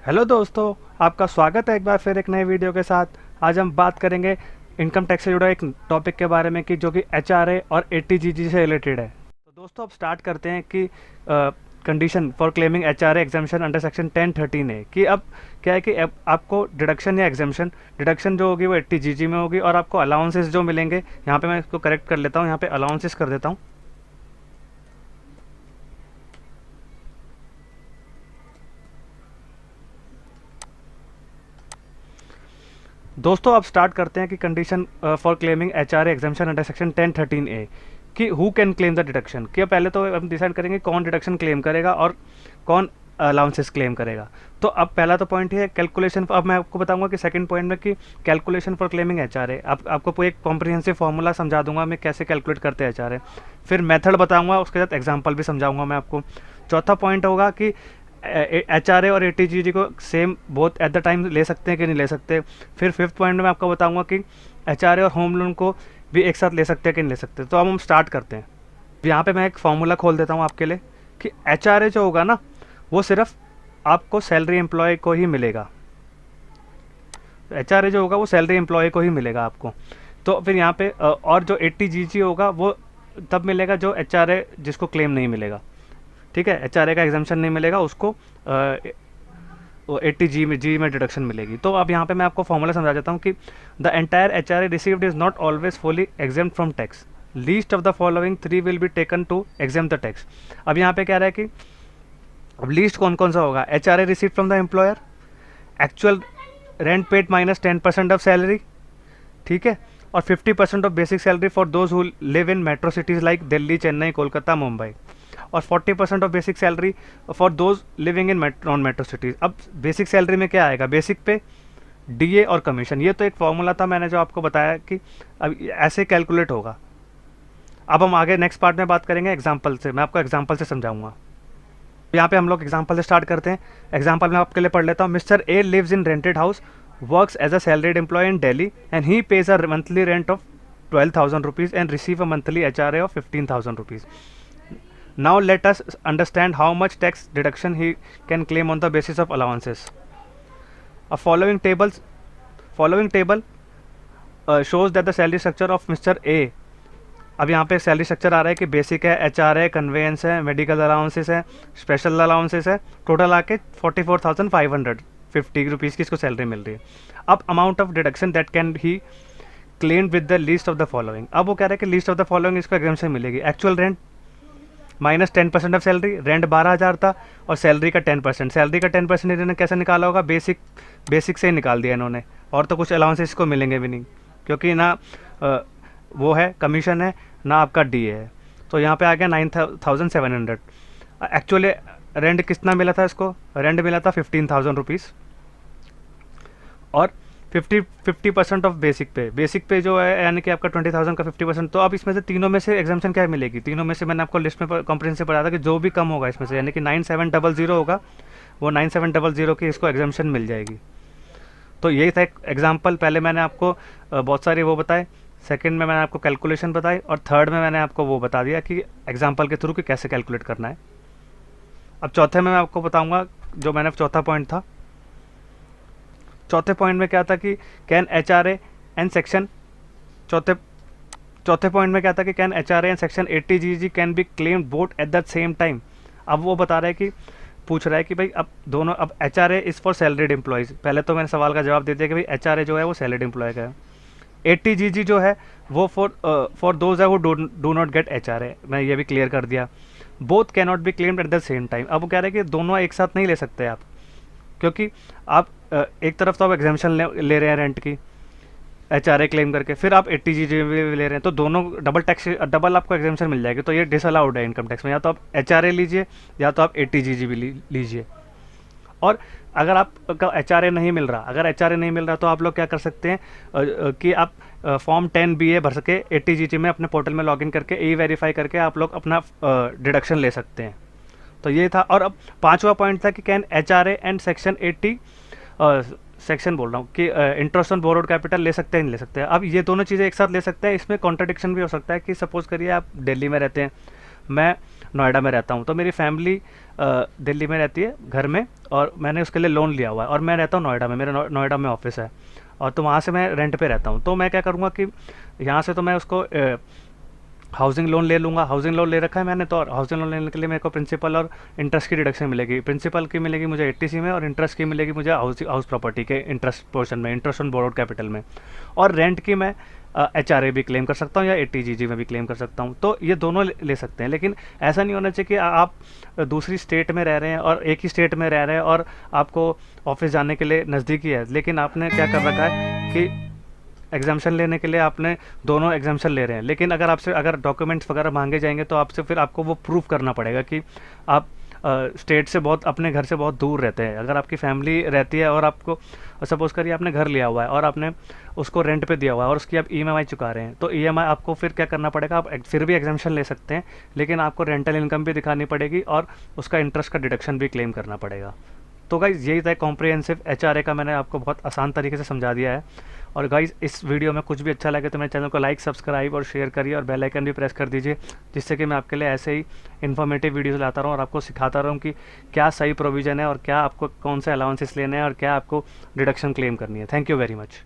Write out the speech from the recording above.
Hello दोस्तों, आपका स्वागत है एक बार फिर एक नए वीडियो के साथ। आज हम बात करेंगे इनकम टैक्स से जुड़ा एक टॉपिक के बारे में कि जो कि एचआरए और एटीजीजी से रिलेटेड है। तो दोस्तों अब स्टार्ट करते हैं कि condition for claiming HRA exemption under section 1013 है कि अब क्या है कि अब आपको डिडक्शन या एग्जाम्शन डिडक्शन जो होगी वो एटीजीजी में होगी और आपको अलाउंसेस जो मिलेंगे, यहाँ पे मैं इसको करेक्ट कर लेता हूँ, यहाँ पे अलाउंसेस कर देता हूँ। दोस्तों अब स्टार्ट करते हैं कि condition for claiming HRA exemption under section 1013A कि who can claim the deduction. कि पहले तो हम डिसाइड करेंगे कौन डिडक्शन क्लेम करेगा और कौन अलाउंसेस क्लेम करेगा। तो अब पहला तो पॉइंट है कैलकुलेशन। अब मैं आपको बताऊंगा कि सेकंड पॉइंट में कि कैलकुलेशन फॉर क्लेमिंग एचआरए, आपको एक कॉम्प्रिहेंसिव फॉर्मूला समझा दूंगा मैं कैसे कैलकुलेट करते हैं एचआरए। फिर मेथड बताऊंगा, उसके साथ एग्जाम्पल भी समझाऊंगा मैं आपको। चौथा पॉइंट होगा कि एचआरए और एटीजीजी को same both at the time ले सकते हैं कि नहीं ले सकते। फिर फिफ्थ पॉइंट में मैं आपको बताऊंगा कि एचआरए और होम लोन को भी एक साथ ले सकते हैं कि नहीं ले सकते। तो अब हम स्टार्ट करते हैं। यहाँ पे मैं एक फार्मूला खोल देता हूँ आपके लिए कि एचआरए जो होगा ना वो सिर्फ आपको सैलरी एम्प्लॉय को ही मिलेगा। एचआरए जो होगा वो सैलरी एम्प्लॉय को ही मिलेगा आपको। तो फिर यहाँ पे और जो एटीजीजी होगा वो तब मिलेगा जो एचआरए जिसको क्लेम नहीं मिलेगा। ठीक है, एचआरए का एग्जाम्शन नहीं मिलेगा उसको, एट्टी जी में डिडक्शन मिलेगी। तो अब यहाँ पे मैं आपको फॉर्मूला समझा देता हूँ कि the entire HRA received is not always fully exempted from tax. Least of the following three will be taken to exempt the tax. अब यहाँ पे कह रहा है कि अब लीस्ट कौन कौन सा होगा? HRA receive from the employer, actual rent paid minus 10% of salary, ठीक है, और 50% of basic salary for those who live in metro cities like Delhi, Chennai, Kolkata, Mumbai, और 40% of basic salary for those living in non metro cities. अब basic salary में क्या आएगा? Basic पे, DA और कमीशन। ये तो एक फॉर्मूला था मैंने जो आपको बताया कि अब ऐसे कैलकुलेट होगा। अब हम आगे नेक्स्ट पार्ट में बात करेंगे एग्जाम्पल से, मैं आपको एग्जाम्पल से समझाऊंगा। यहाँ पे हम लोग एग्जाम्पल से स्टार्ट करते हैं। एग्जाम्पल मैं आपके लिए पढ़ लेता हूँ। Mister A lives in rented house, works as a salaried employee in Delhi and he pays a monthly rent of 12,000 rupees and receive a monthly HRA of 15,000 rupees. Now let us understand how much tax deduction he can claim on the basis of allowances. A following table shows that the salary structure of Mr. A. अब यहाँ पे salary structure आ रहा है कि basic है, HR है, convince है, medical allowances है, स्पेशल अलाउंसेस है, टोटल आके 44,550 रुपीज़ की इसको सैलरी मिल रही है। अब amount of deduction that can he claimed with the list of the following. अब वो कह रहे हैं कि लिस्ट ऑफ द फॉलोइंग इसको एग्जाम्पशन मिलेगी। Actual rent minus 10% of salary, rent 12,000 था और सैलरी का 10%। सैलरी का 10% इन्होंने कैसे निकाला होगा? बेसिक से ही निकाल दिया इन्होंने, और तो कुछ अलाउंसेस को मिलेंगे भी नहीं क्योंकि ना वो है कमीशन है ना आपका डी है। तो यहाँ पे आ गया 9,700। एक्चुअली रेंट कितना मिला था इसको? रेंट मिला था 15,000 रुपीज़ और 50% ऑफ बेसिक पे जो है यानी कि आपका 20,000 का 50%। तो अब इसमें से तीनों में से एग्जाम्पशन क्या मिलेगी? तीनों में से मैंने आपको लिस्ट में कॉम्प्रिहेंसिव बताया था कि जो भी कम होगा इसमें से यानी कि 9700 होगा, वो 9700 की इसको एग्जाम्पशन मिल जाएगी। तो यही था एक एग्जाम्पल। पहले मैंने आपको बहुत सारे वो बताए, सेकंड में मैंने आपको कैलकुलेशन बताई, और थर्ड में मैंने आपको वो बता दिया कि एग्जाम्पल के थ्रू कि कैसे कैलकुलेट करना है। अब चौथे में मैं आपको बताऊंगा, जो मैंने चौथा पॉइंट था, चौथे पॉइंट में क्या था कि कैन एचआरए एंड सेक्शन, चौथे पॉइंट में क्या था कि can HRA and section 80 can be claimed both at the same time. अब वो बता रहा है कि पूछ रहा है कि भाई अब दोनों, अब HRA is for salaried employees. पहले तो मैंने सवाल का जवाब दे दिया कि भाई एचआरए जो है वो सैलरीड एम्प्लॉय का है। एटीजीजी जो है वो फॉर दोज है वो डू नॉट गेट एचआरए, मैं ये भी क्लियर कर दिया। Both can not be claimed at the same time. अब वो कह रहे हैं कि दोनों एक साथ नहीं ले सकते आप, क्योंकि आप एक तरफ तो आप एग्जाम्शन ले रहे हैं रेंट की एचआरए क्लेम करके, फिर आप एटीजीजी भी ले रहे हैं, तो दोनों डबल आपको एग्जाम्शन मिल जाएगी। तो ये डिसअलाउड है इनकम टैक्स में। या तो आप एचआरए लीजिए या तो आप एटीजीजी भी लीजिए। और अगर आपका एचआरए नहीं मिल रहा, तो आप लोग क्या कर सकते हैं कि आप फॉर्म 10BA भर सके एटीजीजी में, अपने पोर्टल में लॉगिन करके ई वेरीफाई करके आप लोग अपना डिडक्शन ले सकते हैं। तो ये था। और अब पांचवा पॉइंट था कि can HRA and section 80 section बोल रहा हूँ कि इंटरेस्ट ऑन बोरोड कैपिटल ले सकते हैं नहीं ले सकते हैं। अब ये दोनों चीज़ें एक साथ ले सकते हैं। इसमें कॉन्ट्रडिक्शन भी हो सकता है कि सपोज करिए आप दिल्ली में रहते हैं, मैं नोएडा में रहता हूँ, तो मेरी फैमिली दिल्ली में रहती है घर में, और मैंने उसके लिए लोन लिया हुआ है, और मैं रहता हूँ नोएडा में, मेरा नोएडा में ऑफिस है, और तो वहाँ से मैं रेंट पे रहता हूँ। तो मैं क्या करूँगा कि यहाँ से तो मैं उसको हाउसिंग लोन ले लूँगा, हाउसिंग लोन ले रखा है मैंने, तो और हाउसिंग लोन लेने के लिए मेरे को प्रिंसिपल और इंटरेस्ट की डिडक्शन मिलेगी। प्रिंसिपल की मिलेगी मुझे 80C में, और इंटरेस्ट की मिलेगी मुझे हाउस प्रॉपर्टी के इंटरेस्ट पोर्शन में, इंटरेस्ट ऑन बोरोड कैपिटल में। और रेंट की मैं HRA भी क्लेम कर सकता हूँ या 80GG में भी क्लेम कर सकता हूँ। तो ये दोनों ले सकते हैं, लेकिन ऐसा नहीं होना चाहिए कि आप दूसरी स्टेट में रह रहे हैं और एक ही स्टेट में रह रहे हैं और आपको ऑफिस जाने के लिए नज़दीकी है, लेकिन आपने क्या कर रखा है कि एग्जाम्शन लेने के लिए आपने दोनों एग्जाम्शन ले रहे हैं, लेकिन अगर आपसे अगर डॉक्यूमेंट्स वगैरह मांगे जाएंगे तो आपसे फिर आपको वो प्रूफ करना पड़ेगा कि आप स्टेट से बहुत, अपने घर से बहुत दूर रहते हैं। अगर आपकी फैमिली रहती है और आपको सपोज करिए आपने घर लिया हुआ है और आपने उसको रेंट पे दिया हुआ है और उसकी आप EMI चुका रहे हैं, तो EMI आपको फिर क्या करना पड़ेगा, आप फिर भी एग्जाम्शन ले सकते हैं, लेकिन आपको रेंटल इनकम भी दिखानी पड़ेगी और उसका इंटरेस्ट का डिडक्शन भी क्लेम करना पड़ेगा। तो गाइज़ यही था कॉम्प्रिहेंसिव HRA का, मैंने आपको बहुत आसान तरीके से समझा दिया है। और गाइज़ इस वीडियो में कुछ भी अच्छा लगे तो मेरे चैनल को लाइक, सब्सक्राइब और शेयर करिए, और बेल आइकन भी प्रेस कर दीजिए, जिससे कि मैं आपके लिए ऐसे ही इन्फॉर्मेटिव वीडियोज़ लाता रहूँ और आपको सिखाता रहूँ कि क्या सही प्रोविज़न है और क्या आपको कौन से अलाउंसेस लेने हैं और क्या आपको डिडक्शन क्लेम करनी है। Thank you very much.